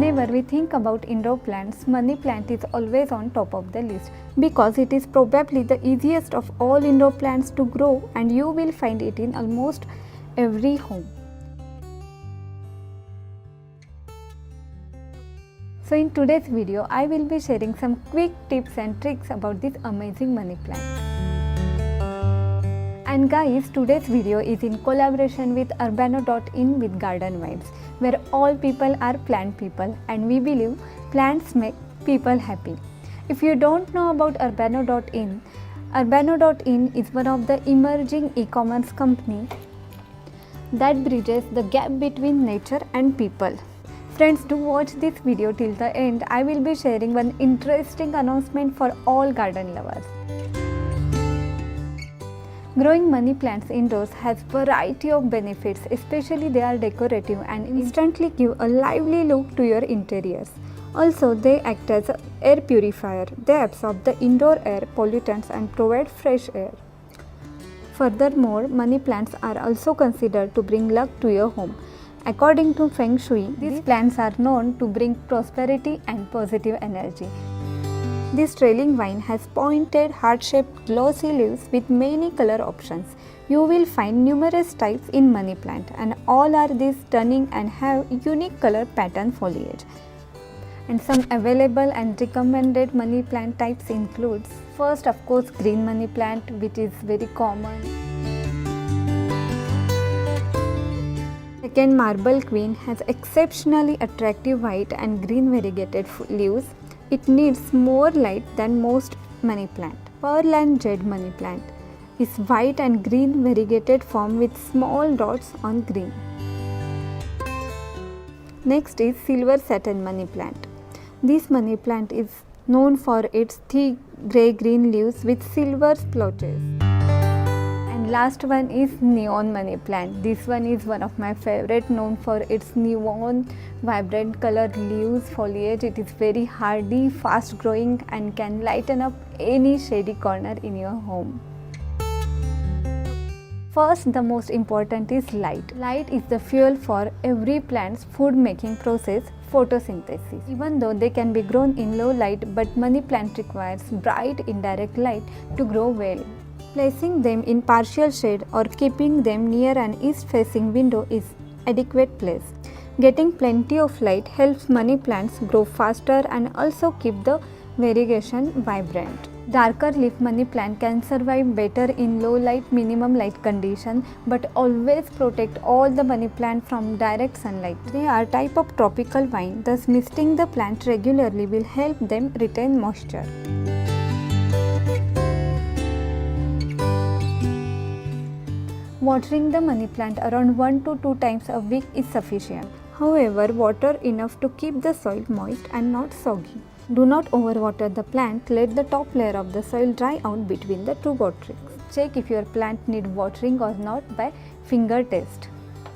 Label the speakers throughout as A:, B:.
A: Whenever we think about indoor plants, money plant is always on top of the list because it is probably the easiest of all indoor plants to grow and you will find it in almost every home. So in today's video, I will be sharing some quick tips and tricks about this amazing money plant. And guys, today's video is in collaboration with Urbano.in with Garden Vibes, where all people are plant people and we believe plants make people happy. If you don't know about Urbano.in, Urbano.in is one of the emerging e-commerce company that bridges the gap between nature and people. Friends, do watch this video till the end. I will be sharing one interesting announcement for all garden lovers. Growing money plants indoors has variety of benefits, especially they are decorative and instantly give a lively look to your interiors. Also, they act as an air purifier. They absorb the indoor air pollutants and provide fresh air. Furthermore, money plants are also considered to bring luck to your home. According to Feng Shui, these plants are known to bring prosperity and positive energy. This trailing vine has pointed, heart-shaped, glossy leaves with many color options. You will find numerous types in money plant, and all are these stunning and have unique color pattern foliage. And some available and recommended money plant types includes, first of course, green money plant, which is very common. Second, marble queen has exceptionally attractive white and green variegated leaves. It needs more light than most money plant. Pearl and jade money plant is white and green variegated form with small dots on green. Next is silver satin money plant. This money plant is known for its thick grey-green leaves with silver splotches. And last one is neon money plant. This one is one of my favorite, known for its neon vibrant colored leaves, foliage. It is very hardy, fast growing and can lighten up any shady corner in your home. First, the most important is light. Light is the fuel for every plant's food making process, photosynthesis. Even though they can be grown in low light, but money plant requires bright indirect light to grow well. Placing them in partial shade or keeping them near an east-facing window is adequate place. Getting plenty of light helps money plants grow faster and also keep the variegation vibrant. Darker leaf money plant can survive better in low light, minimum light condition, but always protect all the money plant from direct sunlight. They are type of tropical vine, thus misting the plant regularly will help them retain moisture. Watering the money plant around 1 to 2 times a week is sufficient. However, water enough to keep the soil moist and not soggy. Do not overwater the plant. Let the top layer of the soil dry out between the two waterings. Check if your plant needs watering or not by finger test.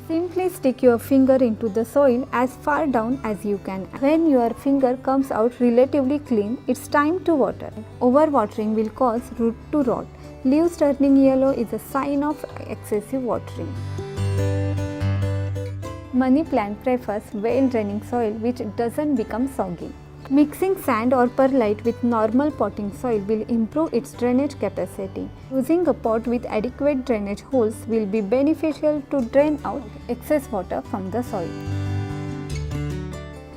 A: Simply stick your finger into the soil as far down as you can. When your finger comes out relatively clean, it's time to water. Overwatering will cause root to rot. Leaves turning yellow is a sign of excessive watering. Money plant prefers well-draining soil which doesn't become soggy. Mixing sand or perlite with normal potting soil will improve its drainage capacity. Using a pot with adequate drainage holes will be beneficial to drain out excess water from the soil.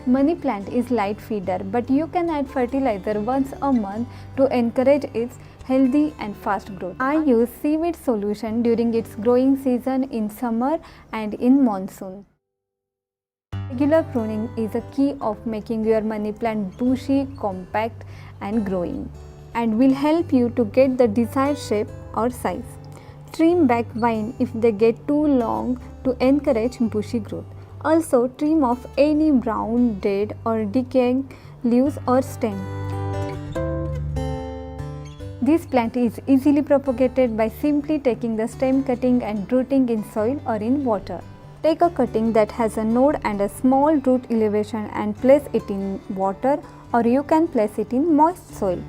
A: Money plant is light feeder, but you can add fertilizer once a month to encourage its healthy and fast growth. I use seaweed solution during its growing season in summer and in monsoon. Regular pruning is a key of making your money plant bushy, compact and growing, and will help you to get the desired shape or size. Trim back vine if they get too long to encourage bushy growth. Also, trim off any brown, dead or decaying leaves or stem. This plant is easily propagated by simply taking the stem cutting and rooting in soil or in water. Take a cutting that has a node and a small root elevation and place it in water, or you can place it in moist soil.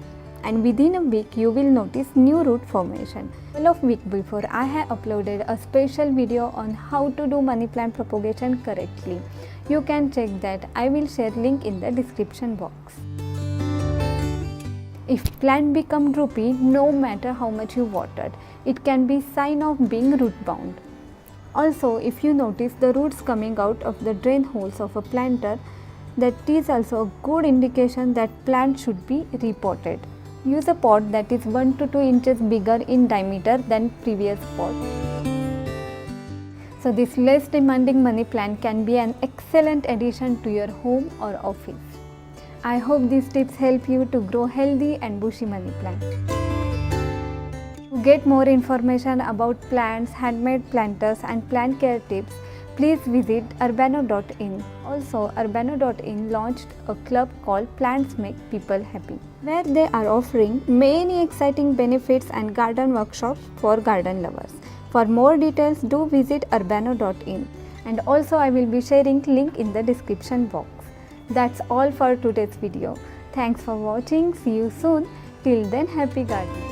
A: and within a week you will notice new root formation. A week before, I have uploaded a special video on how to do money plant propagation correctly. You can check that. I will share link in the description box. If plant become droopy, no matter how much you watered, it can be sign of being root bound. Also, if you notice the roots coming out of the drain holes of a planter, that is also a good indication that plant should be repotted. Use a pot that is 1 to 2 inches bigger in diameter than previous pot. So this less demanding money plant can be an excellent addition to your home or office. I hope these tips help you to grow healthy and bushy money plants. To get more information about plants, handmade planters and plant care tips, please visit urbano.in. Also, urbano.in launched a club called Plants Make People Happy, where they are offering many exciting benefits and garden workshops for garden lovers. For more details, do visit urbano.in. And also, I will be sharing link in the description box. That's all for today's video. Thanks for watching. See you soon. Till then, happy gardening.